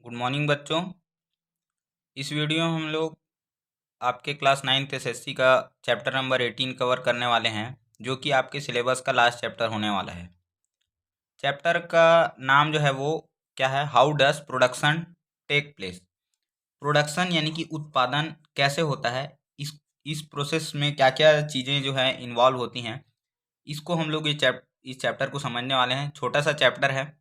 Good morning बच्चों। इस video में हम लोग आपके क्लास 9th एसएससी का चैप्टर नंबर 18 कवर करने वाले हैं, जो कि आपके सिलेबस का लास्ट चैप्टर होने वाला है। चैप्टर का नाम जो है वो क्या है, how does production take place. Production यानी कि उत्पादन कैसे होता है, इस प्रोसेस में क्या क्या चीज़ें जो है इन्वॉल्व होती हैं, इसको हम लोग इस चैप्टर को समझने वाले हैं। छोटा सा चैप्टर है,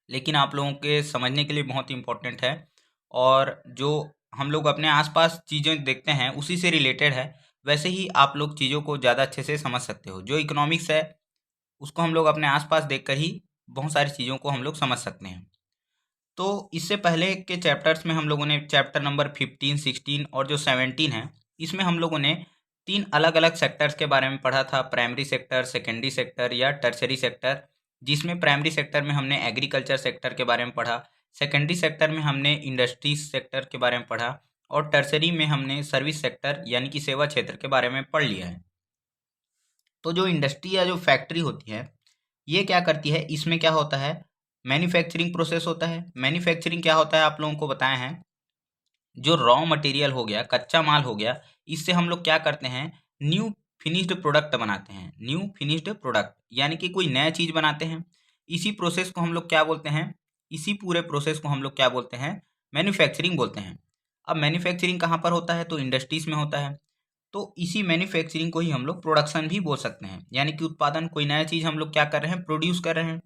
लेकिन आप लोगों के समझने के लिए बहुत इम्पोर्टेंट है। और जो हम लोग अपने आसपास चीज़ें देखते हैं उसी से रिलेटेड है, वैसे ही आप लोग चीज़ों को ज़्यादा अच्छे से समझ सकते हो। जो इकोनॉमिक्स है उसको हम लोग अपने आसपास देखकर ही बहुत सारी चीज़ों को हम लोग समझ सकते हैं। तो इससे पहले के चैप्टर्स में हम लोगों ने चैप्टर नंबर 15, 16 और जो 17 है, इसमें हम लोगों ने 3 अलग अलग सेक्टर्स के बारे में पढ़ा था। प्राइमरी सेक्टर, सेकेंडरी सेक्टर या टर्सरी सेक्टर। जिसमें प्राइमरी सेक्टर में हमने एग्रीकल्चर सेक्टर के बारे में पढ़ा, सेकेंडरी सेक्टर में हमने इंडस्ट्रीज सेक्टर के बारे में पढ़ा, और टर्सरी में हमने सर्विस सेक्टर यानी कि सेवा क्षेत्र के बारे में पढ़ लिया है। तो जो इंडस्ट्री या जो फैक्ट्री होती है, ये क्या करती है, इसमें क्या होता है, मैन्युफैक्चरिंग प्रोसेस होता है। मैन्युफैक्चरिंग क्या होता है आप लोगों को बताए हैं, जो रॉ मटेरियल हो गया, कच्चा माल हो गया, इससे हम लोग क्या करते हैं, न्यू फिनिश्ड प्रोडक्ट बनाते हैं। न्यू फिनिश्ड प्रोडक्ट यानी कि कोई नया चीज़ बनाते हैं। इसी प्रोसेस को हम लोग क्या बोलते हैं, इसी पूरे प्रोसेस को हम लोग क्या बोलते हैं, मैन्युफैक्चरिंग बोलते हैं। अब मैन्युफैक्चरिंग कहाँ पर होता है, तो इंडस्ट्रीज में होता है। तो इसी मैन्युफैक्चरिंग को ही हम लोग प्रोडक्शन भी बोल सकते हैं, यानी कि उत्पादन, कोई नया चीज़ हम लोग क्या कर रहे हैं, प्रोड्यूस कर रहे हैं।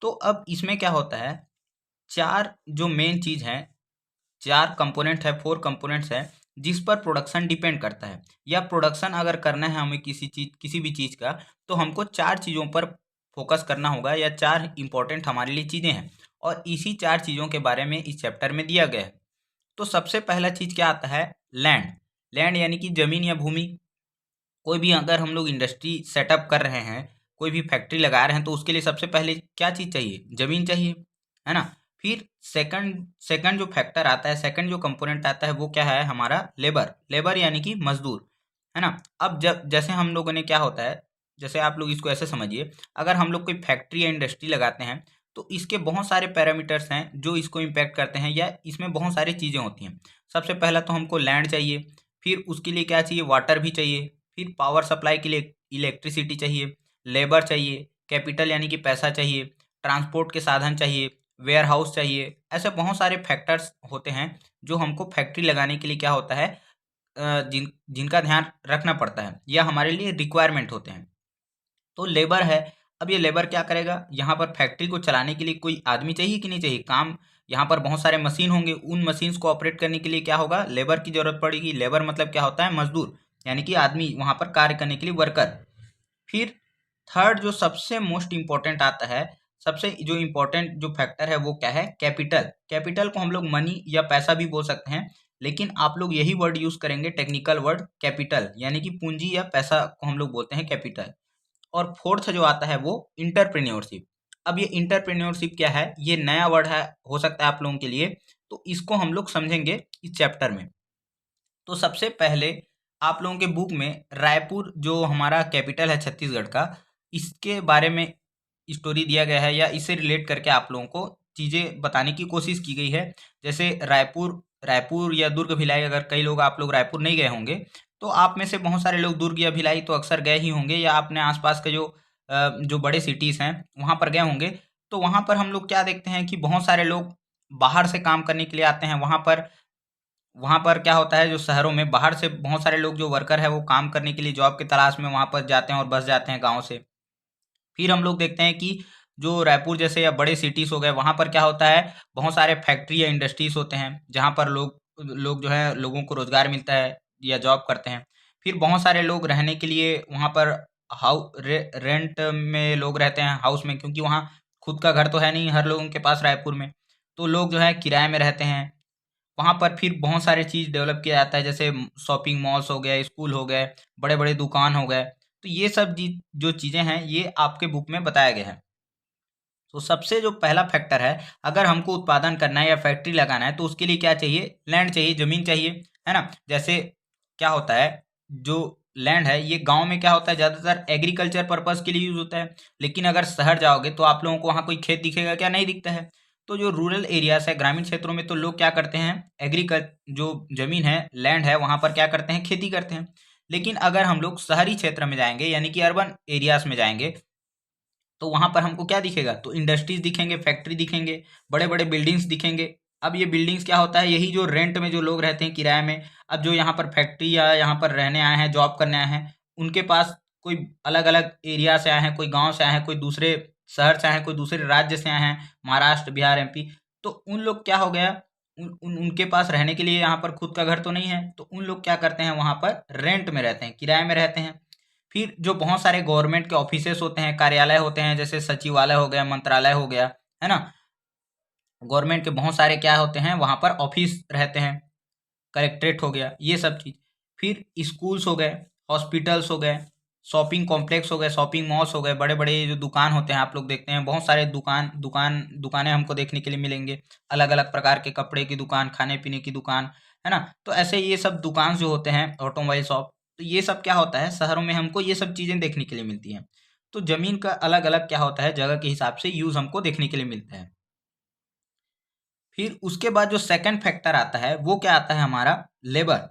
तो अब इसमें क्या होता है, चार जो मेन चीज़ है, चार कंपोनेंट है, फोर कंपोनेंट्स है, जिस पर प्रोडक्शन डिपेंड करता है। या प्रोडक्शन अगर करना है हमें किसी भी चीज़ का, तो हमको चार चीज़ों पर फोकस करना होगा, या चार इंपॉर्टेंट हमारे लिए चीज़ें हैं, और इसी चार चीज़ों के बारे में इस चैप्टर में दिया गया है। तो सबसे पहला चीज़ क्या आता है, लैंड। लैंड यानी कि ज़मीन या भूमि। कोई भी अगर हम लोग इंडस्ट्री सेटअप कर रहे हैं, कोई भी फैक्ट्री लगा रहे हैं, तो उसके लिए सबसे पहले क्या चीज़ चाहिए, ज़मीन चाहिए, है ना। फिर सेकंड सेकंड जो फैक्टर आता है, सेकंड जो कंपोनेंट आता है, वो क्या है हमारा, लेबर। लेबर यानी कि मजदूर, है ना। अब जब जैसे हम लोगों ने क्या होता है, जैसे आप लोग इसको ऐसे समझिए, अगर हम लोग कोई फैक्ट्री या इंडस्ट्री लगाते हैं, तो इसके बहुत सारे पैरामीटर्स हैं जो इसको इम्पैक्ट करते हैं, या इसमें बहुत सारी चीज़ें होती हैं। सबसे पहला तो हमको लैंड चाहिए, फिर उसके लिए क्या चाहिए, वाटर भी चाहिए, फिर पावर सप्लाई के लिए इलेक्ट्रिसिटी चाहिए, लेबर चाहिए, कैपिटल यानी कि पैसा चाहिए, ट्रांसपोर्ट के साधन चाहिए, वेयर हाउस चाहिए। ऐसे बहुत सारे फैक्टर्स होते हैं जो हमको फैक्ट्री लगाने के लिए क्या होता है, जिनका ध्यान रखना पड़ता है, या हमारे लिए रिक्वायरमेंट होते हैं। तो लेबर है। अब ये लेबर क्या करेगा, यहाँ पर फैक्ट्री को चलाने के लिए कोई आदमी चाहिए कि नहीं चाहिए, काम, यहाँ पर बहुत सारे मशीन होंगे, उन मशीन्स को ऑपरेट करने के लिए क्या होगा, लेबर की जरूरत पड़ेगी। लेबर मतलब क्या होता है, मजदूर, यानी कि आदमी वहाँ पर कार्य करने के लिए, वर्कर। फिर थर्ड जो सबसे मोस्ट इम्पोर्टेंट आता है, सबसे जो इम्पोर्टेंट जो फैक्टर है, वो क्या है, कैपिटल। कैपिटल को हम लोग मनी या पैसा भी बोल सकते हैं, लेकिन आप लोग यही वर्ड यूज करेंगे, टेक्निकल वर्ड कैपिटल, यानी कि पूंजी या पैसा को हम लोग बोलते हैं कैपिटल। और फोर्थ जो आता है वो इंटरप्रेन्योरशिप। अब ये इंटरप्रेन्योरशिप क्या है, ये नया वर्ड है, हो सकता है आप लोगों के लिए, तो इसको हम लोग समझेंगे इस चैप्टर में। तो सबसे पहले आप लोगों के बुक में रायपुर जो हमारा कैपिटल है छत्तीसगढ़ का, इसके बारे में स्टोरी दिया गया है, या इससे रिलेट करके आप लोगों को चीज़ें बताने की कोशिश की गई है। जैसे रायपुर रायपुर या दुर्ग भिलाई, अगर कई लोग आप लोग रायपुर नहीं गए होंगे, तो आप में से बहुत सारे लोग दुर्ग या भिलाई तो अक्सर गए ही होंगे, या अपने आसपास के जो बड़े सिटीज़ हैं वहाँ पर गए होंगे। तो वहाँ पर हम लोग क्या देखते हैं कि बहुत सारे लोग बाहर से काम करने के लिए आते हैं। वहाँ पर क्या होता है, जो शहरों में बाहर से बहुत सारे लोग जो वर्कर है, वो काम करने के लिए जॉब की तलाश में वहाँ पर जाते हैं और बस जाते हैं गाँव से। फिर हम लोग देखते हैं कि जो रायपुर जैसे या बड़े सिटीज़ हो गए, वहाँ पर क्या होता है, बहुत सारे फैक्ट्री या इंडस्ट्रीज़ होते हैं, जहाँ पर लोग लोग जो है, लोगों को रोज़गार मिलता है या जॉब करते हैं। फिर बहुत सारे लोग रहने के लिए वहाँ पर रेंट में लोग रहते हैं, हाउस में, क्योंकि वहाँ खुद का घर तो है नहीं हर लोगों के पास रायपुर में। तो लोग जो है किराए में रहते हैं वहाँ पर। फिर बहुत सारी चीज़ डेवलप किया जाता है, जैसे शॉपिंग मॉल्स हो गए, स्कूल हो गए, बड़े बड़े दुकान हो गए। तो ये सब जो चीज़ें हैं, ये आपके बुक में बताया गया है। तो सबसे जो पहला फैक्टर है, अगर हमको उत्पादन करना है या फैक्ट्री लगाना है, तो उसके लिए क्या चाहिए, लैंड चाहिए, ज़मीन चाहिए, है ना। जैसे क्या होता है, जो लैंड है, ये गांव में क्या होता है, ज़्यादातर एग्रीकल्चर पर्पस के लिए यूज़ होता है। लेकिन अगर शहर जाओगे तो आप लोगों को वहाँ कोई खेत दिखेगा क्या, नहीं दिखता है। तो जो रूरल एरियाज है, ग्रामीण क्षेत्रों में, तो लोग क्या करते हैं, जो ज़मीन है, लैंड है, वहाँ पर क्या करते हैं, खेती करते हैं। लेकिन अगर हम लोग शहरी क्षेत्र में जाएंगे, यानी कि अर्बन एरियाज में जाएंगे, तो वहां पर हमको क्या दिखेगा, तो इंडस्ट्रीज दिखेंगे, फैक्ट्री दिखेंगे, बड़े बड़े बिल्डिंग्स दिखेंगे। अब ये बिल्डिंग्स क्या होता है, यही जो रेंट में जो लोग रहते हैं किराए में, अब जो यहाँ पर फैक्ट्री या यहाँ पर रहने आए हैं, जॉब करने आए हैं, उनके पास कोई अलग अलग एरिया से आए हैं, कोई गांव से आए हैं, कोई दूसरे शहर से आए हैं, कोई दूसरे राज्य से आए हैं, महाराष्ट्र, बिहार, एमपी। तो उन लोग क्या हो गया, उनके पास रहने के लिए यहाँ पर खुद का घर तो नहीं है, तो उन लोग क्या करते हैं, वहां पर रेंट में रहते हैं, किराए में रहते हैं। फिर जो बहुत सारे गवर्नमेंट के ऑफिसेस होते हैं, कार्यालय होते हैं, जैसे सचिवालय हो गया, मंत्रालय हो गया, है ना, गवर्नमेंट के बहुत सारे क्या होते हैं, वहां पर ऑफिस रहते हैं, कलेक्ट्रेट हो गया, ये सब चीज। फिर स्कूल्स हो गए, हॉस्पिटल्स हो गए, शॉपिंग कॉम्प्लेक्स हो गए, शॉपिंग मॉल्स हो गए, बड़े बड़े जो दुकान होते हैं, आप लोग देखते हैं बहुत सारे दुकानें हमको देखने के लिए मिलेंगे, अलग अलग प्रकार के कपड़े की दुकान, खाने पीने की दुकान, है ना। तो ऐसे ये सब दुकान जो होते हैं, ऑटोमोबाइल शॉप, तो ये सब क्या होता है, शहरों में हमको ये सब चीजें देखने के लिए मिलती हैं। तो जमीन का अलग अलग क्या होता है, जगह के हिसाब से यूज हमको देखने के लिए मिलता है। फिर उसके बाद जो सेकंड फैक्टर आता है, वो क्या आता है, हमारा लेबर।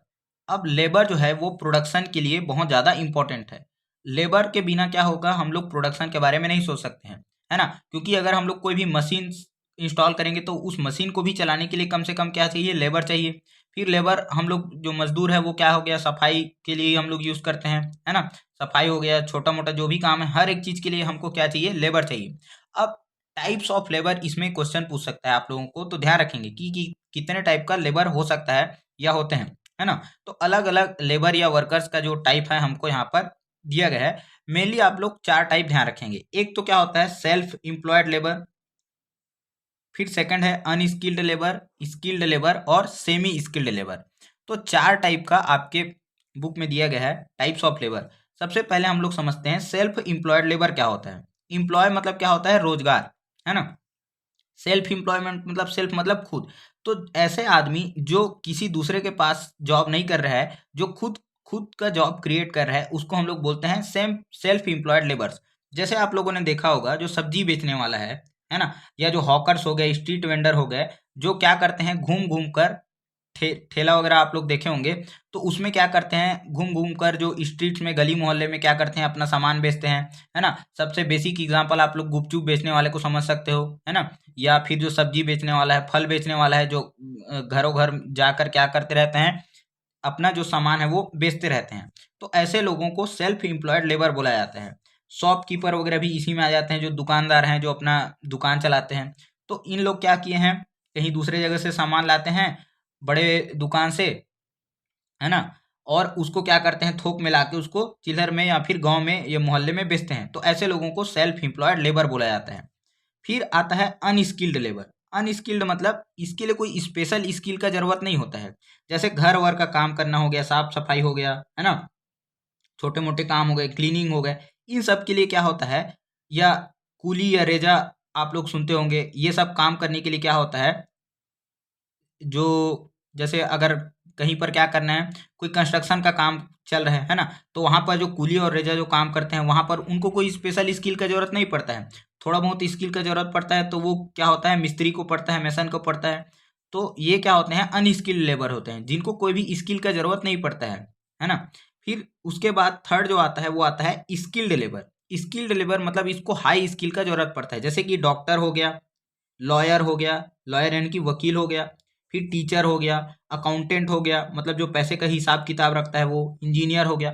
अब लेबर जो है वो प्रोडक्शन के लिए बहुत ज़्यादा इंपॉर्टेंट है। लेबर के बिना क्या होगा, हम लोग प्रोडक्शन के बारे में नहीं सोच सकते हैं, है ना। क्योंकि अगर हम लोग कोई भी मशीन इंस्टॉल करेंगे, तो उस मशीन को भी चलाने के लिए कम से कम क्या चाहिए, लेबर चाहिए। फिर लेबर, हम लोग जो मजदूर है वो क्या हो गया, सफाई के लिए हम लोग यूज़ करते हैं, है ना। सफाई हो गया, छोटा मोटा जो भी काम है, हर एक चीज़ के लिए हमको क्या चाहिए, लेबर चाहिए। अब टाइप्स ऑफ लेबर, इसमें क्वेश्चन पूछ सकता है आप लोगों को, तो ध्यान रखेंगे कि कितने टाइप का लेबर हो सकता है या होते हैं, है ना। तो अलग अलग लेबर या वर्कर्स का जो टाइप है हमको यहाँ पर दिया गया है। मेनली आप लोग 4 टाइप ध्यान रखेंगे। एक तो क्या होता है, सेल्फ एम्प्लॉयड लेबर। फिर सेकंड है अनस्किल्ड लेबर, स्किल्ड लेबर और सेमी स्किल्ड लेबर। तो 4 टाइप का आपके बुक में दिया गया है, टाइप्स ऑफ लेबर। सबसे पहले हम लोग समझते हैं सेल्फ एम्प्लॉयड लेबर क्या होता है। एम्प्लॉय मतलब क्या होता है, रोजगार, है ना। सेल्फ एम्प्लॉयमेंट मतलब, सेल्फ मतलब खुद। तो ऐसे आदमी जो किसी दूसरे के पास जॉब नहीं कर रहा है, जो खुद खुद का जॉब क्रिएट कर रहा है, उसको हम लोग बोलते हैं सेल्फ एम्प्लॉयड लेबर्स। जैसे आप लोगों ने देखा होगा, जो सब्जी बेचने वाला है ना, या जो हॉकर्स हो गए, स्ट्रीट वेंडर हो गए, जो क्या करते हैं, घूम घूम कर, ठेला वगैरह आप लोग देखे होंगे, तो उसमें क्या करते हैं, घूम घूम कर जो स्ट्रीट्स में, गली मोहल्ले में क्या करते हैं, अपना सामान बेचते हैं, है ना। सबसे बेसिक एग्जांपल आप लोग गुपचुप बेचने वाले को समझ सकते हो, है ना। या फिर जो सब्जी बेचने वाला है, फल बेचने वाला है, जो घरों घर जाकर क्या करते रहते हैं, अपना जो सामान है वो बेचते रहते हैं। तो ऐसे लोगों को सेल्फ एम्प्लॉयड लेबर बोला जाता है। शॉपकीपर वगैरह भी इसी में आ जाते हैं, जो दुकानदार हैं, जो अपना दुकान चलाते हैं। तो इन लोग क्या किए हैं, कहीं दूसरे जगह से सामान लाते हैं, बड़े दुकान से, है ना, और उसको क्या करते हैं, थोक में लाके उसको चिल्हर में या फिर गांव में या मोहल्ले में बेचते हैं। तो ऐसे लोगों को सेल्फ एम्प्लॉयड लेबर बोला जाता है। फिर आता है अनस्किल्ड लेबर। अनस्किल्ड मतलब इसके लिए कोई स्पेशल स्किल का जरूरत नहीं होता है। जैसे घर वर का काम करना हो गया, साफ सफाई हो गया, है ना, छोटे मोटे काम हो गए, क्लीनिंग हो गए, इन सब के लिए क्या होता है, या कूली या रेजा आप लोग सुनते होंगे, ये सब काम करने के लिए क्या होता है, जो जैसे अगर कहीं पर क्या करना है, कोई कंस्ट्रक्शन का काम चल रहा है ना, तो वहाँ पर जो कूली और रेजा जो काम करते हैं, वहाँ पर उनको कोई स्पेशल स्किल का जरूरत नहीं पड़ता है। थोड़ा बहुत स्किल का जरूरत पड़ता है, तो वो क्या होता है, मिस्त्री को पड़ता है, मैसन को पड़ता है। तो ये क्या होते हैं, अनस्किल्ड लेबर होते हैं, जिनको कोई भी स्किल का जरूरत नहीं पड़ता है ना। फिर उसके बाद थर्ड जो आता है, वो आता है स्किल्ड लेबर। स्किल्ड लेबर मतलब इसको हाई स्किल का जरूरत पड़ता है, जैसे कि डॉक्टर हो गया, लॉयर हो गया, लॉयर यानी कि वकील हो गया, फिर टीचर हो गया, अकाउंटेंट हो गया, मतलब जो पैसे का हिसाब किताब रखता है वो, इंजीनियर हो गया।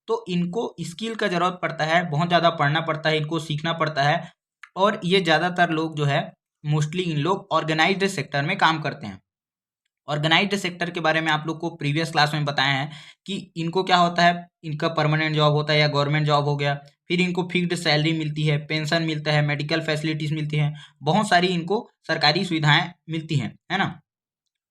तो इनको स्किल का जरूरत पड़ता है, बहुत ज़्यादा पढ़ना पड़ता है, इनको सीखना पड़ता है। और ये ज़्यादातर लोग जो है, मोस्टली इन लोग ऑर्गेनाइज्ड सेक्टर में काम करते हैं। ऑर्गेनाइज्ड सेक्टर के बारे में आप लोग को प्रीवियस क्लास में बताया है कि इनको क्या होता है, इनका परमानेंट जॉब होता है या गवर्नमेंट जॉब हो गया, फिर इनको फिक्स्ड सैलरी मिलती है, पेंशन मिलता है, मेडिकल फैसिलिटीज मिलती हैं, बहुत सारी इनको सरकारी सुविधाएं मिलती हैं, है ना।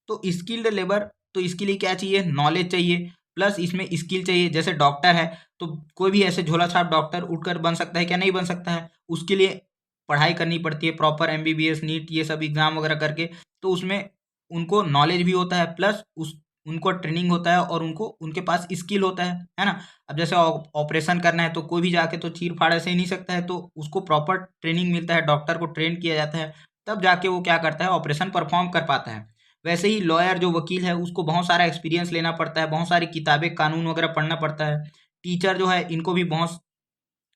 तो स्किल्ड लेबर, तो इसके लिए क्या चाहिए, नॉलेज चाहिए, प्लस इसमें स्किल चाहिए। जैसे डॉक्टर है, तो कोई भी ऐसे झोला छाप डॉक्टर उठकर बन सकता है क्या, नहीं बन सकता है। उसके लिए पढ़ाई करनी पड़ती है, प्रॉपर एमबीबीएस, नीट, ये सब एग्जाम वगैरह करके। तो उसमें उनको नॉलेज भी होता है, प्लस उस उनको ट्रेनिंग होता है, और उनको उनके पास स्किल होता है ना। अब जैसे ऑपरेशन करना है, तो कोई भी जाके तो चीर फाड़ ऐसे ही नहीं सकता है, तो उसको प्रॉपर ट्रेनिंग मिलता है, डॉक्टर को ट्रेन किया जाता है। तब जाके वो क्या करता है, ऑपरेशन परफॉर्म कर पाता है। वैसे ही लॉयर जो वकील है उसको बहुत सारा एक्सपीरियंस लेना पड़ता है, बहुत सारी किताबें कानून वगैरह पढ़ना पड़ता है। टीचर जो है इनको भी बहुत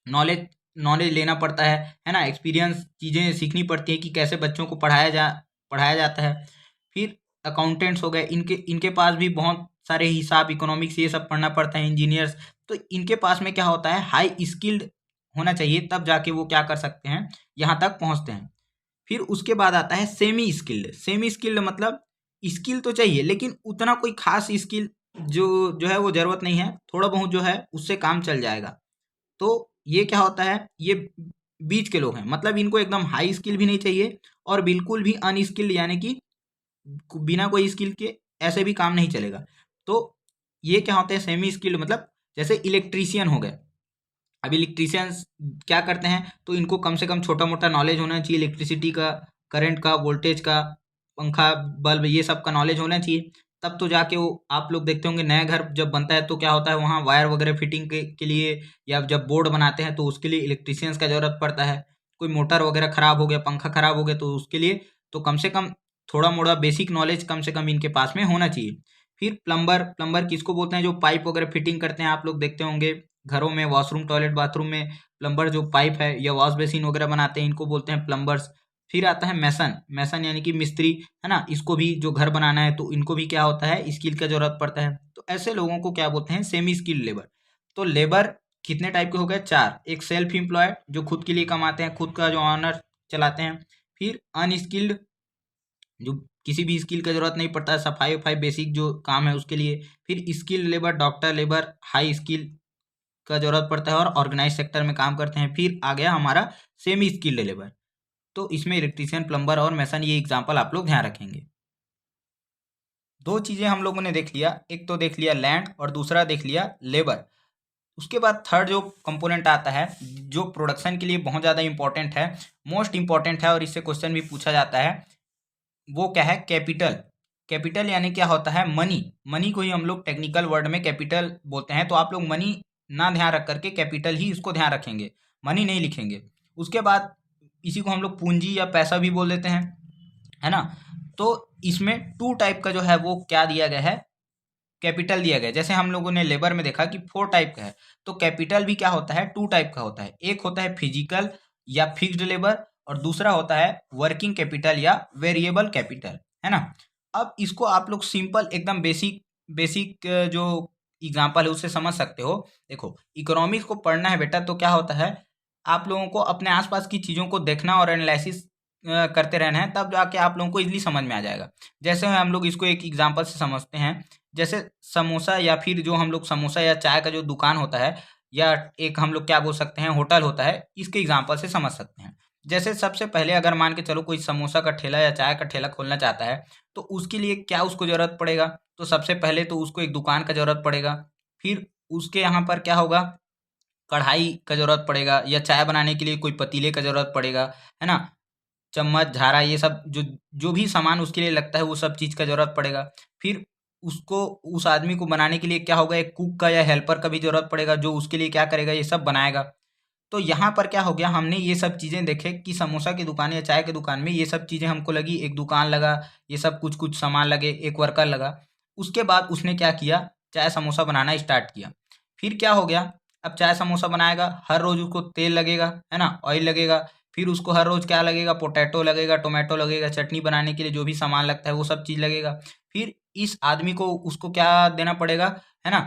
नॉलेज नॉलेज लेना पड़ता है ना, एक्सपीरियंस चीज़ें सीखनी पड़ती है कि कैसे बच्चों को पढ़ाया जाता है। फिर अकाउंटेंट्स हो गए, इनके इनके पास भी बहुत सारे हिसाब, इकोनॉमिक्स ये सब पढ़ना पड़ता है। इंजीनियर्स, तो इनके पास में क्या होता है, हाई स्किल्ड होना चाहिए, तब जाके वो क्या कर सकते हैं, यहाँ तक पहुँचते हैं। फिर उसके बाद आता है सेमी स्किल्ड। सेमी स्किल्ड मतलब स्किल तो चाहिए लेकिन उतना कोई खास स्किल जो जो है वो ज़रूरत नहीं है, थोड़ा बहुत जो है उससे काम चल जाएगा। तो ये क्या होता है, ये बीच के लोग हैं, मतलब इनको एकदम हाई स्किल भी नहीं चाहिए और बिल्कुल भी अनस्किल्ड, यानी कि बिना कोई स्किल के ऐसे भी काम नहीं चलेगा। तो ये क्या होते हैं सेमी स्किल्ड, मतलब जैसे इलेक्ट्रीशियन हो गए। अब इलेक्ट्रीशियंस क्या करते हैं, तो इनको कम से कम छोटा मोटा नॉलेज होना चाहिए, इलेक्ट्रिसिटी का, करंट का, वोल्टेज का, पंखा, बल्ब, ये सब का नॉलेज होना चाहिए। तब तो जाके वो, आप लोग देखते होंगे नया घर जब बनता है तो क्या होता है, वहाँ वायर वगैरह फिटिंग के लिए, या जब बोर्ड बनाते हैं तो उसके लिए इलेक्ट्रीशियंस का जरूरत पड़ता है। कोई मोटर वगैरह खराब हो गया, पंखा खराब हो गया, तो उसके लिए तो कम से कम थोड़ा मोड़ा बेसिक नॉलेज कम से कम इनके पास में होना चाहिए। फिर प्लम्बर, प्लम्बर किसको बोलते हैं, जो पाइप वगैरह फिटिंग करते हैं, आप लोग देखते होंगे घरों में, वॉशरूम, टॉयलेट, बाथरूम में प्लम्बर जो पाइप है या वॉश बेसिन वगैरह बनाते हैं, इनको बोलते हैं प्लम्बर्स। फिर आता है मैसन। मैसन यानी कि मिस्त्री, है ना, इसको भी जो घर बनाना है तो इनको भी क्या होता है, स्किल का जरूरत पड़ता है। तो ऐसे लोगों को क्या बोलते हैं, सेमी स्किल्ड लेबर। तो लेबर कितने टाइप के हो गए, चार। एक सेल्फ एम्प्लॉयड, जो खुद के लिए कमाते हैं, खुद का जो ऑनर चलाते हैं। फिर अनस्किल्ड, जो किसी भी स्किल का जरूरत नहीं पड़ता है, सफाई वफाई बेसिक जो काम है उसके लिए। फिर skilled labour, doctor labour, high skill का जरूरत पड़ता है और ऑर्गेनाइज सेक्टर में काम करते हैं। फिर आ गया हमारा सेमी स्किल्ड लेबर, तो इसमें इलेक्ट्रीशियन, प्लम्बर और मैसन, ये एग्जाम्पल आप लोग ध्यान रखेंगे। दो चीजें हम लोगों ने देख लिया, एक तो देख लिया लैंड और दूसरा देख लिया लेबर। उसके बाद थर्ड जो कंपोनेंट आता है, जो प्रोडक्शन के लिए बहुत ज़्यादा इंपॉर्टेंट है, मोस्ट इंपॉर्टेंट है और इससे क्वेश्चन भी पूछा जाता है, वो क्या है, कैपिटल। कैपिटल यानी क्या होता है, मनी। मनी को ही हम लोग टेक्निकल वर्ड में कैपिटल बोलते हैं। तो आप लोग मनी ना ध्यान रख करके कैपिटल ही इसको ध्यान रखेंगे, मनी नहीं लिखेंगे। उसके बाद इसी को हम लोग पूंजी या पैसा भी बोल देते हैं, है ना। तो इसमें टू टाइप का जो है वो क्या दिया गया है, कैपिटल दिया गया है। जैसे हम लोगों ने लेबर में देखा कि 4 टाइप का है, तो कैपिटल भी क्या होता है, 2 टाइप का होता है। एक होता है फिजिकल या फिक्स्ड लेबर, और दूसरा होता है वर्किंग कैपिटल या वेरिएबल कैपिटल, है ना। अब इसको आप लोग सिंपल एकदम बेसिक बेसिक जो एग्जांपल है उससे समझ सकते हो। देखो, इकोनॉमिक्स को पढ़ना है बेटा, तो क्या होता है, आप लोगों को अपने आसपास की चीज़ों को देखना और एनालिसिस करते रहना है, तब जाके आप लोगों को इजीली समझ में आ जाएगा। जैसे हम लोग इसको एक एग्जांपल से समझते हैं। जैसे समोसा, या फिर जो हम लोग समोसा या चाय का जो दुकान होता है, या एक हम लोग क्या बोल सकते हैं, होटल होता है, इसके एग्जांपल से समझ सकते हैं। जैसे सबसे पहले अगर मान के चलो कोई समोसा का ठेला या चाय का ठेला खोलना चाहता है, तो उसके लिए क्या उसको ज़रूरत पड़ेगा, तो सबसे पहले तो उसको एक दुकान का ज़रूरत पड़ेगा। फिर उसके यहाँ पर क्या होगा, कढ़ाई का ज़रूरत पड़ेगा, या चाय बनाने के लिए कोई पतीले का ज़रूरत पड़ेगा, है ना। चम्मच, झारा, ये सब जो जो भी सामान उसके लिए लगता है वो सब चीज़ का ज़रूरत पड़ेगा। फिर उसको, उस आदमी को बनाने के लिए क्या होगा, एक कुक का या हेल्पर का भी ज़रूरत पड़ेगा, जो उसके लिए क्या करेगा, ये सब बनाएगा। तो यहाँ पर क्या हो गया, हमने ये सब चीज़ें देखे कि समोसा की दुकान या चाय की दुकान में ये सब चीज़ें हमको लगी, एक दुकान लगा, ये सब कुछ कुछ सामान लगे, एक वर्कर लगा। उसके बाद उसने क्या किया, चाय समोसा बनाना स्टार्ट किया। फिर क्या हो गया, अब चाय समोसा बनाएगा, हर रोज़ उसको तेल लगेगा, है ना, ऑयल लगेगा। फिर उसको हर रोज़ क्या लगेगा, पोटैटो लगेगा, टोमेटो लगेगा, चटनी बनाने के लिए जो भी सामान लगता है वो सब चीज़ लगेगा। फिर इस आदमी को, उसको क्या देना पड़ेगा, है ना,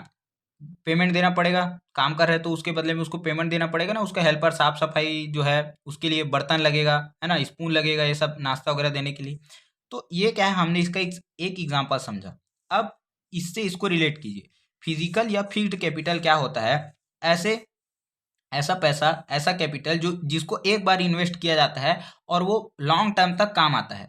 पेमेंट देना पड़ेगा। काम कर रहे हैं तो उसके बदले में उसको पेमेंट देना पड़ेगा ना। उसका हेल्पर, साफ सफाई जो है उसके लिए बर्तन लगेगा, है ना, स्पून लगेगा, ये सब नाश्ता वगैरह देने के लिए। तो ये क्या है, हमने इसका एक एग्जांपल समझा। अब इससे इसको रिलेट कीजिए, फिजिकल या फिक्स्ड कैपिटल क्या होता है, ऐसे ऐसा पैसा, ऐसा कैपिटल जो जिसको एक बार इन्वेस्ट किया जाता है और वो लॉन्ग टर्म तक काम आता है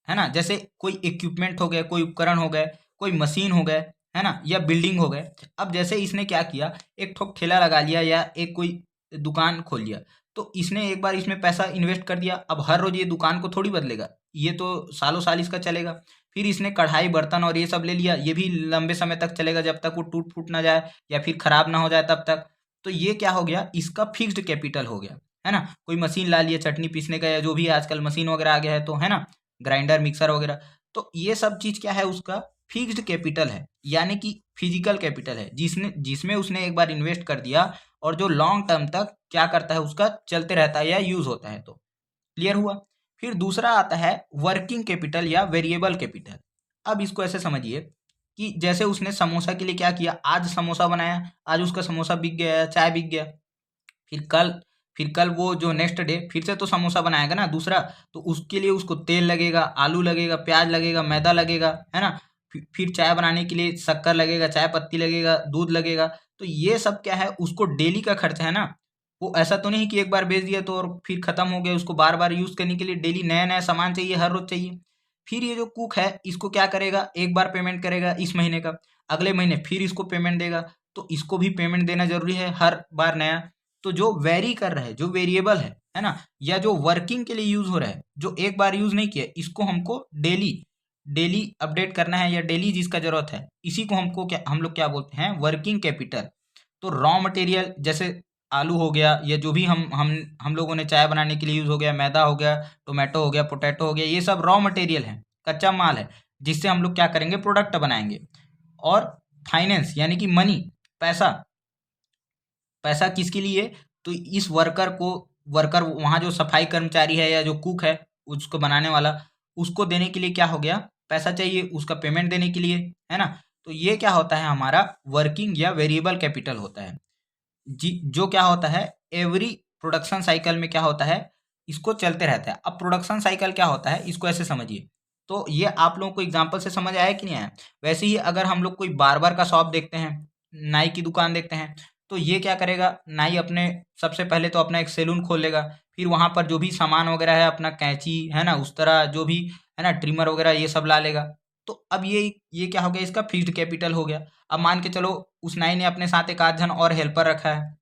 ना। जैसे कोई इक्विपमेंट हो गए, कोई उपकरण हो गए, कोई मशीन हो गए, है ना, या बिल्डिंग हो गए। अब जैसे इसने क्या किया, एक ठोक ठेला लगा लिया या एक कोई दुकान खोल लिया, तो इसने एक बार इसमें पैसा इन्वेस्ट कर दिया। अब हर रोज ये दुकान को थोड़ी बदलेगा, ये तो सालों साल इसका चलेगा। फिर इसने कढ़ाई, बर्तन और ये सब ले लिया, ये भी लंबे समय तक चलेगा, जब तक वो टूट फूट ना जाए या फिर खराब ना हो जाए तब तक। तो ये क्या हो गया, इसका फिक्स्ड कैपिटल हो गया, है ना, कोई मशीन ला लिया चटनी पीसने का, या जो भी आजकल मशीन वगैरह आ गया है, तो है ना, ग्राइंडर मिक्सर वगैरह, तो ये सब चीज क्या है, उसका फिक्स्ड कैपिटल है, यानी कि फिजिकल कैपिटल है, जिसमें उसने एक बार इन्वेस्ट कर दिया और जो लॉन्ग टर्म तक क्या करता है, उसका चलते रहता है या यूज होता है। तो क्लियर हुआ। फिर दूसरा आता है वर्किंग कैपिटल या वेरिएबल कैपिटल। अब इसको ऐसे समझिए कि जैसे उसने समोसा के लिए क्या किया, आज समोसा बनाया, आज उसका समोसा बिक गया, चाय बिक गया, फिर कल फिर कल वो जो नेक्स्ट डे फिर से तो समोसा बनाएगा ना दूसरा, तो उसके लिए उसको तेल लगेगा, आलू लगेगा, प्याज लगेगा, मैदा लगेगा, है ना, फिर चाय बनाने के लिए शक्कर लगेगा, चाय पत्ती लगेगा, दूध लगेगा। तो ये सब क्या है, उसको डेली का खर्चा है ना। वो ऐसा तो नहीं कि एक बार बेच दिया तो और फिर खत्म हो गया, उसको बार बार यूज करने के लिए डेली नया नया सामान चाहिए, हर रोज चाहिए। फिर ये जो कुक है, इसको क्या करेगा, एक बार पेमेंट करेगा इस महीने का, अगले महीने फिर इसको पेमेंट देगा, तो इसको भी पेमेंट देना जरूरी है हर बार नया। तो जो वेरी कर रहा है, जो वेरिएबल है ना, या जो वर्किंग के लिए यूज हो रहा है, जो एक बार यूज नहीं किया, इसको हमको डेली डेली अपडेट करना है, या डेली जिसका जरूरत है, इसी को हमको क्या, हम लोग क्या बोलते हैं, वर्किंग कैपिटल। तो रॉ मटेरियल जैसे आलू हो गया, या जो भी हम लोगों ने चाय बनाने के लिए यूज हो गया, मैदा हो गया, टोमेटो हो गया, पोटैटो हो गया, ये सब रॉ मटेरियल है, कच्चा माल है, जिससे हम लोग क्या करेंगे, प्रोडक्ट बनाएंगे। और फाइनेंस यानी कि मनी, पैसा, पैसा किसके लिए, तो इस वर्कर वहां जो सफाई कर्मचारी है या जो कुक है, उसको बनाने वाला, उसको देने के लिए क्या हो गया, पैसा चाहिए, उसका पेमेंट देने के लिए, है ना। तो ये क्या होता है, हमारा वर्किंग या वेरिएबल कैपिटल होता है, जी, जो क्या होता है, एवरी प्रोडक्शन साइकिल में क्या होता है, इसको चलते रहता है। अब प्रोडक्शन साइकिल क्या होता है, इसको ऐसे समझिए। तो ये आप लोगों को एग्जांपल से समझ आया कि नहीं आया। वैसे ही अगर हम लोग कोई बार्बर का शॉप देखते हैं, नाई की दुकान देखते हैं, तो ये क्या करेगा, नाई अपने सबसे पहले तो अपना एक सैलून खोल लेगा, फिर वहां पर जो भी सामान वगैरह है, अपना कैंची है ना, उस तरह जो भी है ना, ट्रिमर वगैरह, ये सब ला लेगा। तो अब ये क्या हो गया, इसका फिक्स्ड कैपिटल हो गया। अब मान के चलो उस नाई ने अपने साथ एक आध जन और हेल्पर रखा है,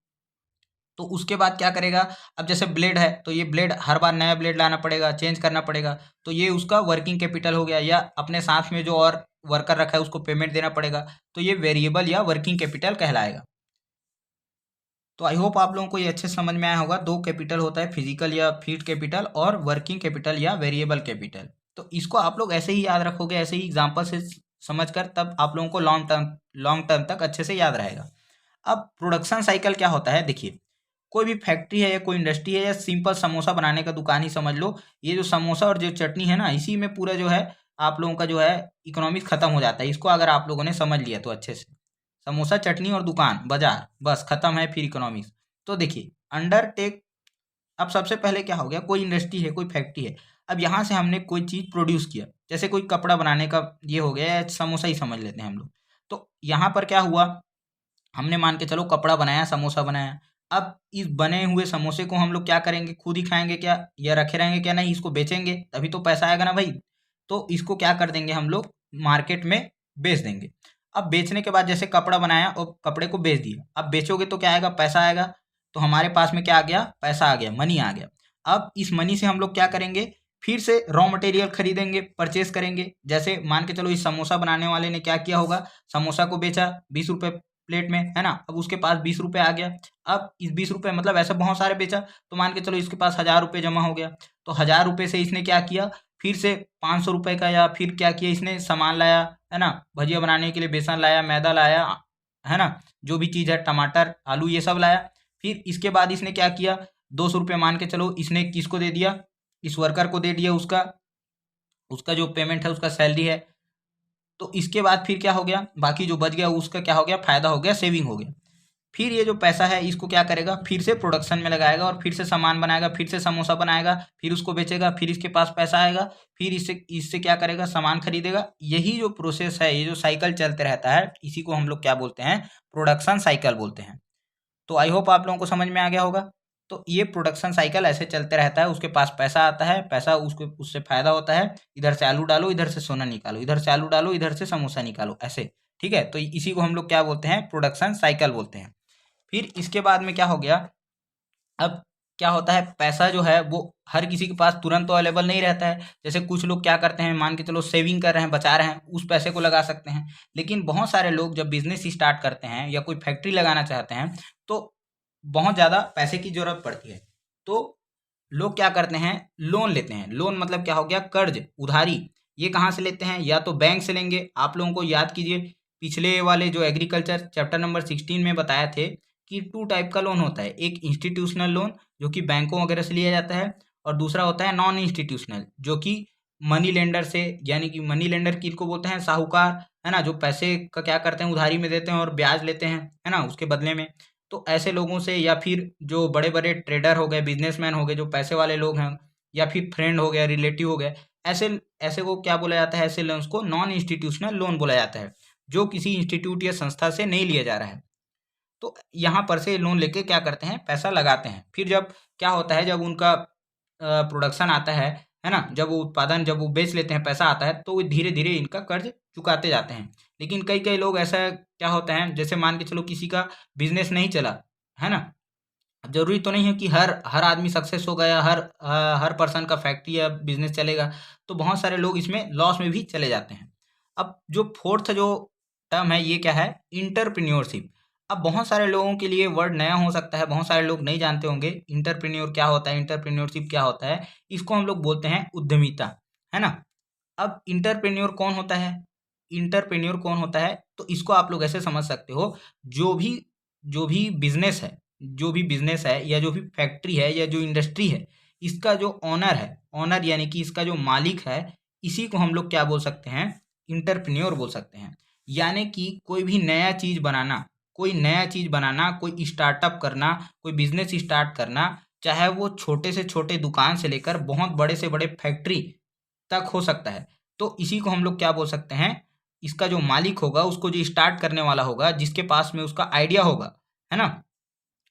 तो उसके बाद क्या करेगा, अब जैसे ब्लेड है, तो ये ब्लेड हर बार नया ब्लेड लाना पड़ेगा, चेंज करना पड़ेगा, तो ये उसका वर्किंग कैपिटल हो गया। या अपने साथ में जो और वर्कर रखा है, उसको पेमेंट देना पड़ेगा, तो ये वेरिएबल या वर्किंग कैपिटल कहलाएगा। तो आई होप आप लोगों को ये अच्छे से समझ में आया होगा। दो कैपिटल होता है, फिजिकल या फिक्स्ड कैपिटल, और वर्किंग कैपिटल या वेरिएबल कैपिटल। तो इसको आप लोग ऐसे ही याद रखोगे, ऐसे ही एग्जाम्पल से समझकर, तब आप लोगों को लॉन्ग टर्म तक अच्छे से याद रहेगा। अब प्रोडक्शन साइकिल क्या होता है, देखिए, कोई भी फैक्ट्री है या कोई इंडस्ट्री है, या सिंपल समोसा बनाने का दुकान ही समझ लो, ये जो समोसा और जो चटनी है ना, इसी में पूरा जो है आप लोगों का जो है इकोनॉमिक्स खत्म हो जाता है। इसको अगर आप लोगों ने समझ लिया तो अच्छे से, समोसा चटनी और दुकान बाजार, बस खत्म है फिर इकोनॉमिक्स। तो देखिए, अंडरटेक, अब सबसे पहले क्या हो गया, कोई इंडस्ट्री है, कोई फैक्ट्री है, अब यहाँ से हमने कोई चीज़ प्रोड्यूस किया, जैसे कोई कपड़ा बनाने का ये हो गया, या समोसा ही समझ लेते हैं हम लोग। तो यहाँ पर क्या हुआ, हमने मान के चलो कपड़ा बनाया, समोसा बनाया। अब इस बने हुए समोसे को हम लोग क्या करेंगे, खुद ही खाएंगे क्या, या रखे रहेंगे क्या, नहीं, इसको बेचेंगे, तभी तो पैसा आएगा ना भाई। तो इसको क्या कर देंगे हम लोग, मार्केट में बेच देंगे। अब बेचने के बाद जैसे कपड़ा बनाया और कपड़े को बेच दिया, अब बेचोगे तो क्या आएगा, पैसा आएगा। तो हमारे पास में क्या आ गया, पैसा आ गया, मनी आ गया। अब इस मनी से हम लोग क्या करेंगे, फिर से रॉ मटेरियल खरीदेंगे, परचेस करेंगे। जैसे मान के चलो इस समोसा बनाने वाले ने क्या किया होगा, समोसा को बेचा 20 रुपए प्लेट में, है ना, अब उसके पास 20 रुपए आ गया। अब इस 20 रुपए मतलब ऐसे बहुत सारे बेचा, तो मान के चलो इसके पास 1000 रुपये जमा हो गया। तो 1000 रुपये से इसने क्या किया, फिर से 500 रुपये का, या फिर क्या किया, इसने सामान लाया, है ना, भजिया बनाने के लिए बेसन लाया, मैदा लाया, है ना, जो भी चीज़ है, टमाटर, आलू, ये सब लाया। फिर इसके बाद इसने क्या किया, 200 रुपये मान के चलो इसने किसको दे दिया, इस वर्कर को दे दिया, उसका उसका जो पेमेंट है, उसका सैलरी है। तो इसके बाद फिर क्या हो गया, बाकी जो बच गया उसका क्या हो गया, फायदा हो गया, सेविंग हो गया। फिर ये जो पैसा है, इसको क्या करेगा, फिर से प्रोडक्शन में लगाएगा, और फिर से सामान बनाएगा, फिर से समोसा बनाएगा, फिर उसको बेचेगा, फिर इसके पास पैसा आएगा, फिर इससे इससे क्या करेगा, सामान खरीदेगा। यही जो प्रोसेस है, ये जो साइकिल चलते रहता है, इसी को हम लोग क्या बोलते हैं, प्रोडक्शन साइकिल बोलते हैं। तो आई होप आप लोगों को समझ में आ गया होगा। तो ये प्रोडक्शन साइकिल ऐसे चलते रहता है, उसके पास पैसा आता है, पैसा उसको उससे फायदा होता है, इधर से आलू डालो, इधर से सोना निकालो, इधर से आलू डालो, इधर से समोसा निकालो, ऐसे। ठीक है, तो इसी को हम लोग क्या बोलते हैं, प्रोडक्शन साइकिल बोलते हैं। फिर इसके बाद में क्या हो गया, अब क्या होता है, पैसा जो है वो हर किसी के पास तुरंत तो अवेलेबल नहीं रहता है। जैसे कुछ लोग क्या करते हैं, मान के चलो सेविंग कर रहे हैं, बचा रहे हैं, उस पैसे को लगा सकते हैं। लेकिन बहुत सारे लोग जब बिजनेस स्टार्ट करते हैं या कोई फैक्ट्री लगाना चाहते हैं, तो बहुत ज़्यादा पैसे की ज़रूरत पड़ती है। तो लोग क्या करते हैं, लोन लेते हैं। लोन मतलब क्या हो गया, कर्ज, उधारी। ये कहाँ से लेते हैं, या तो बैंक से लेंगे। आप लोगों को याद कीजिए, पिछले वाले जो एग्रीकल्चर चैप्टर नंबर 16 में बताया थे कि 2 टाइप का लोन होता है। एक इंस्टीट्यूशनल लोन जो कि बैंकों वगैरह से लिया जाता है, और दूसरा होता है नॉन इंस्टीट्यूशनल जो कि मनी लेंडर से, यानी कि मनी लेंडर किनको बोलते हैं, साहूकार, है ना, जो पैसे का क्या करते हैं, उधारी में देते हैं और ब्याज लेते हैं, है ना, उसके बदले में। तो ऐसे लोगों से, या फिर जो बड़े बड़े ट्रेडर हो गए, बिजनेसमैन हो गए, जो पैसे वाले लोग हैं, या फिर फ्रेंड हो गया, रिलेटिव हो गए, ऐसे ऐसे को क्या बोला जाता है, ऐसे लोन्स को नॉन इंस्टीट्यूशनल लोन बोला जाता है, जो किसी इंस्टीट्यूट या संस्था से नहीं लिया जा रहा है। तो यहाँ पर से लोन लेके क्या करते हैं, पैसा लगाते हैं। फिर जब क्या होता है, जब उनका प्रोडक्शन आता है ना, जब वो उत्पादन, जब वो बेच लेते हैं, पैसा आता है, तो वो धीरे धीरे इनका कर्ज चुकाते जाते हैं। लेकिन कई कई लोग ऐसा क्या होता है, जैसे मान के चलो किसी का बिजनेस नहीं चला, है ना, अब जरूरी तो नहीं है कि हर हर आदमी सक्सेस हो गया, हर पर्सन का फैक्ट्री या बिजनेस चलेगा। तो बहुत सारे लोग इसमें लॉस में भी चले जाते हैं। अब जो फोर्थ जो टर्म है, ये क्या है, इंटरप्रेन्योरशिप। अब बहुत सारे लोगों के लिए वर्ड नया हो सकता है, बहुत सारे लोग नहीं जानते होंगे इंटरप्रेन्योर क्या होता है, इंटरप्रेन्योरशिप क्या होता है। इसको हम लोग बोलते हैं उद्यमिता, है ना। अब इंटरप्रेन्योर कौन होता है, इंटरप्रेन्योर कौन होता है, तो इसको आप लोग ऐसे समझ सकते हो, जो भी जो भी बिजनेस है, जो भी बिजनेस है, या जो भी फैक्ट्री है, या जो इंडस्ट्री है, इसका जो ऑनर है, ऑनर यानी कि इसका जो मालिक है, इसी को हम लोग क्या बोल सकते हैं, इंटरप्रेन्योर बोल सकते हैं। यानी कि कोई भी नया चीज बनाना, कोई नया चीज बनाना, कोई स्टार्टअप करना, कोई बिजनेस स्टार्ट करना, चाहे वो छोटे से छोटे दुकान से लेकर बहुत बड़े से बड़े फैक्ट्री तक हो सकता है। तो इसी को हम लोग क्या बोल सकते हैं, इसका जो मालिक होगा, उसको जो स्टार्ट करने वाला होगा, जिसके पास में उसका आइडिया होगा, है ना।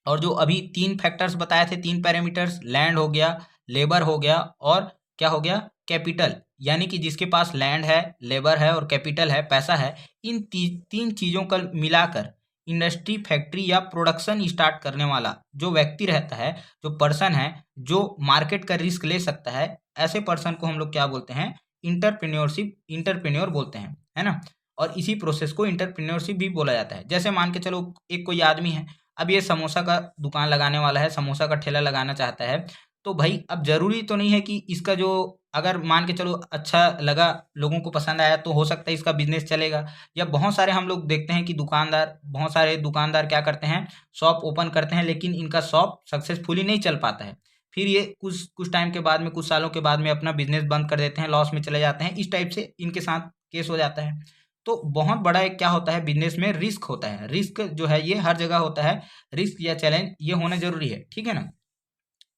और जो अभी 3 फैक्टर्स बताए थे, 3 पैरामीटर्स, लैंड हो गया, लेबर हो गया, और क्या हो गया, कैपिटल। यानी कि जिसके पास लैंड है, लेबर है और कैपिटल है, पैसा है, इन तीन चीजों का मिलाकर इंडस्ट्री, फैक्ट्री या प्रोडक्शन स्टार्ट करने वाला जो व्यक्ति रहता है, जो पर्सन है, जो मार्केट का रिस्क ले सकता है, ऐसे पर्सन को हम लोग क्या बोलते हैं, इंटरप्रेन्योर बोलते हैं, है ना। और इसी प्रोसेस को इंटरप्रेन्योरशिप भी बोला जाता है। जैसे मान के चलो, एक कोई आदमी है, अब ये समोसा का दुकान लगाने वाला है, समोसा का ठेला लगाना चाहता है। तो भाई अब जरूरी तो नहीं है कि इसका जो, अगर मान के चलो अच्छा लगा, लोगों को पसंद आया, तो हो सकता है इसका बिजनेस चलेगा। या बहुत सारे हम लोग देखते हैं कि दुकानदार, बहुत सारे दुकानदार क्या करते हैं, शॉप ओपन करते हैं, लेकिन इनका शॉप सक्सेसफुली नहीं चल पाता है। फिर ये कुछ कुछ टाइम के बाद में, कुछ सालों के बाद में अपना बिजनेस बंद कर देते हैं, लॉस में चले जाते हैं। इस टाइप से इनके साथ केस हो जाता है। तो बहुत बड़ा एक क्या होता है, बिजनेस में रिस्क होता है। रिस्क जो है ये हर जगह होता है, रिस्क या चैलेंज ये होना जरूरी है, ठीक है ना।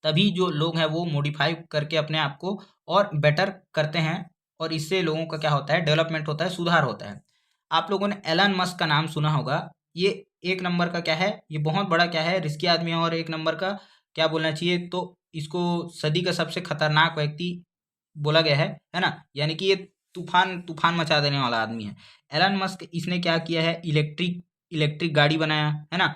तभी जो लोग हैं वो मॉडिफाई करके अपने आप को और बेटर करते हैं, और इससे लोगों का क्या होता है, डेवलपमेंट होता है, सुधार होता है। आप लोगों ने एलन मस्क का नाम सुना होगा। ये एक नंबर का क्या है, ये बहुत बड़ा क्या है, रिस्की आदमी है। और एक नंबर का क्या बोलना चाहिए, तो इसको सदी का सबसे खतरनाक व्यक्ति बोला गया है ना। यानी कि ये तूफान तूफान मचा देने वाला आदमी है एलन मस्क। इसने क्या किया है, इलेक्ट्रिक इलेक्ट्रिक गाड़ी बनाया, है ना।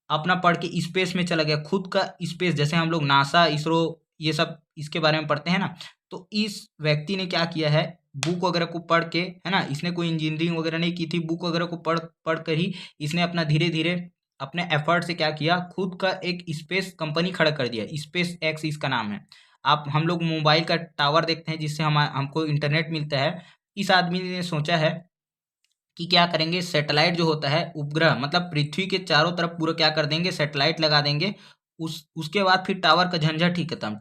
अपना पढ़ के स्पेस में चला गया, खुद का स्पेस, जैसे हम लोग नासा, इसरो, ये सब इसके बारे में पढ़ते हैं ना। तो इस व्यक्ति ने क्या किया है, बुक वगैरह को पढ़ के, है ना, इसने कोई इंजीनियरिंग वगैरह नहीं की थी, बुक वगैरह को पढ़ पढ़ कर ही इसने अपना धीरे धीरे अपने एफर्ट से क्या किया, खुद का एक स्पेस कंपनी खड़ा कर दिया। स्पेस एक्स इसका नाम है। आप हम लोग मोबाइल का टावर देखते हैं, जिससे हमको इंटरनेट मिलता है। इस आदमी ने सोचा है कि क्या करेंगे, सैटेलाइट जो होता है, उपग्रह, मतलब पृथ्वी के चारों तरफ पूरा क्या कर देंगे, सैटेलाइट लगा देंगे। उसके बाद फिर टावर का झंझट ही खत्म,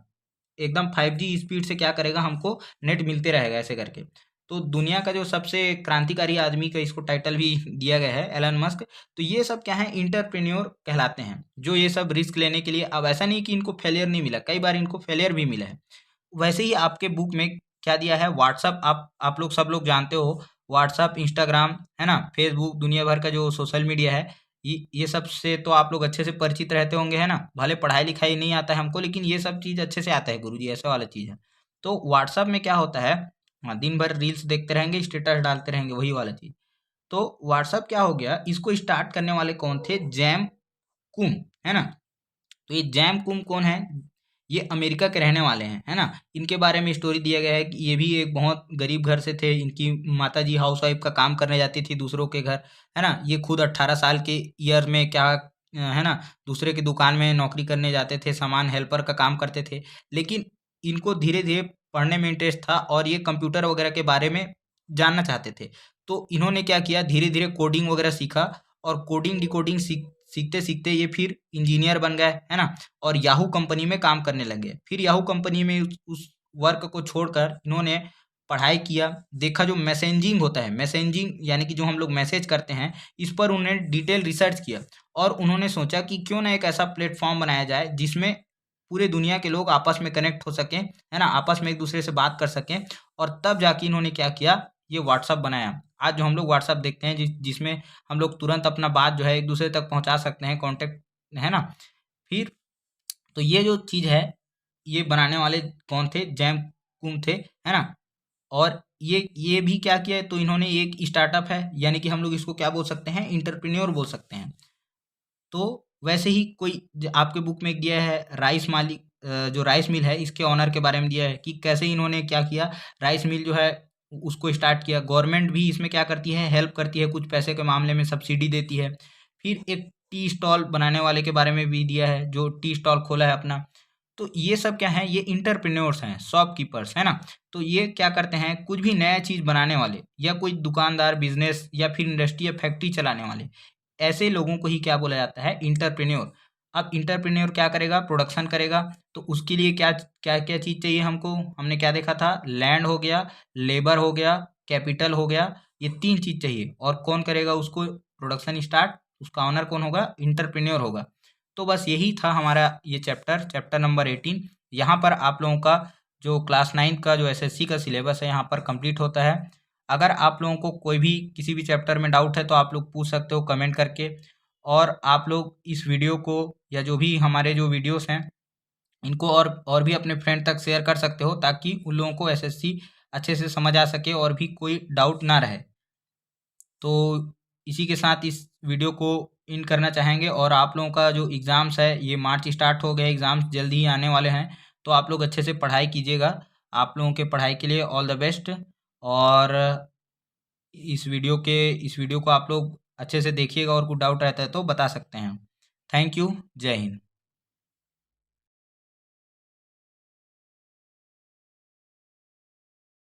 एकदम 5G स्पीड से क्या करेगा, हमको नेट मिलते रहेगा, ऐसे करके। तो दुनिया का जो सबसे क्रांतिकारी आदमी का इसको टाइटल भी दिया गया है, एलन मस्क। तो ये सब क्या है, इंटरप्रेन्योर कहलाते हैं, जो ये सब रिस्क लेने के लिए। अब ऐसा नहीं कि इनको फेलियर नहीं मिला, कई बार इनको फेलियर भी मिला है। वैसे ही आपके बुक में क्या दिया है, व्हाट्सअप, आप लोग सब लोग जानते हो, व्हाट्सअप, इंस्टाग्राम, है ना, फेसबुक, दुनिया भर का जो सोशल मीडिया है, ये सब से तो आप लोग अच्छे से परिचित रहते होंगे, है ना। भले पढ़ाई लिखाई नहीं आता है हमको, लेकिन ये सब चीज़ अच्छे से आता है, गुरुजी, ऐसा वाला चीज़ है। तो व्हाट्सअप में क्या होता है, हाँ, दिन भर रील्स देखते रहेंगे, स्टेटस डालते रहेंगे, वही वाला चीज़। तो व्हाट्सअप क्या हो गया, इसको स्टार्ट करने वाले कौन थे, जैम कुम, है ना। तो ये जैम कुम कौन है, ये अमेरिका के रहने वाले हैं, है ना। इनके बारे में स्टोरी दिया गया है कि ये भी एक बहुत गरीब घर से थे। इनकी माता जी हाउस वाइफ का काम करने जाती थी दूसरों के घर, है ना। ये खुद 18 साल के ईयर में क्या है ना, दूसरे की दुकान में नौकरी करने जाते थे, सामान हेल्पर का काम करते थे। लेकिन इनको धीरे-धीरे पढ़ने में इंटरेस्ट था और ये कंप्यूटर वगैरह के बारे में जानना चाहते थे। तो इन्होंने क्या किया, धीरे-धीरे कोडिंग वगैरह सीखा और कोडिंग डिकोडिंग सीखते-सीखते ये फिर इंजीनियर बन गए, है ना? और याहू कंपनी में काम करने लग गए। फिर याहू कंपनी में उस वर्क को छोड़कर इन्होंने पढ़ाई किया, देखा जो मैसेजिंग होता है, मैसेजिंग यानी कि जो हम लोग मैसेज करते हैं, इस पर उन्होंने डिटेल रिसर्च किया और उन्होंने सोचा कि क्यों ना एक ऐसा प्लेटफॉर्म बनाया जाए जिसमें पूरे दुनिया के लोग आपस में कनेक्ट हो सकें, है ना, आपस में एक दूसरे से बात कर सकें। और तब जाके इन्होंने क्या किया, ये व्हाट्सअप बनाया। आज जो हम लोग व्हाट्सअप देखते हैं जिसमें हम लोग तुरंत अपना बात जो है एक दूसरे तक पहुंचा सकते हैं, कॉन्टेक्ट, है ना। फिर तो ये जो चीज़ है, ये बनाने वाले कौन थे, जैम कुम थे, है ना। और ये भी क्या किया है, तो इन्होंने एक स्टार्टअप है, यानी कि हम लोग इसको क्या बोल सकते हैं, इंटरप्रेन्योर बोल सकते हैं। तो वैसे ही कोई आपके बुक में एक दिया है राइस मालिक, जो राइस मिल है इसके ऑनर के बारे में दिया है कि कैसे इन्होंने क्या किया, राइस मिल जो है उसको स्टार्ट किया। गवर्नमेंट भी इसमें क्या करती है, हेल्प करती है, कुछ पैसे के मामले में सब्सिडी देती है। फिर एक टी स्टॉल बनाने वाले के बारे में भी दिया है, जो टी स्टॉल खोला है अपना। तो ये सब क्या है, ये इंटरप्रेन्योर्स हैं, शॉपकीपर्स, है ना। तो ये क्या करते हैं, कुछ भी नया चीज़ बनाने वाले या कोई दुकानदार, बिजनेस या फिर इंडस्ट्री या फैक्ट्री चलाने वाले, ऐसे लोगों को ही क्या बोला जाता है, इंटरप्रेन्योर। अब इंटरप्रेन्योर क्या करेगा, प्रोडक्शन करेगा। तो उसके लिए क्या क्या क्या चीज़ चाहिए हमको, हमने क्या देखा था, लैंड हो गया, लेबर हो गया, कैपिटल हो गया, ये 3 चीज़ चाहिए। और कौन करेगा उसको प्रोडक्शन स्टार्ट, उसका ऑनर कौन होगा, इंटरप्रेन्योर होगा। तो बस यही था हमारा ये चैप्टर नंबर 18। यहाँ पर आप लोगों का जो क्लास 9 का जो एसएससी का सिलेबस है यहाँ पर कंप्लीट होता है। अगर आप लोगों को कोई भी किसी भी चैप्टर में डाउट है तो आप लोग पूछ सकते हो कमेंट करके। और आप लोग इस वीडियो को या जो भी हमारे जो वीडियोस हैं इनको और भी अपने फ्रेंड तक शेयर कर सकते हो, ताकि उन लोगों को एसएससी अच्छे से समझ आ सके और भी कोई डाउट ना रहे। तो इसी के साथ इस वीडियो को इन करना चाहेंगे। और आप लोगों का जो एग्ज़ाम्स है, ये मार्च स्टार्ट हो गया, एग्ज़ाम्स जल्दी ही आने वाले हैं। तो आप लोग अच्छे से पढ़ाई कीजिएगा। आप लोगों के पढ़ाई के लिए ऑल द बेस्ट। और इस वीडियो को आप लोग अच्छे से देखिएगा और कुछ डाउट रहता है तो बता सकते हैं। Thank you. जय हिंद।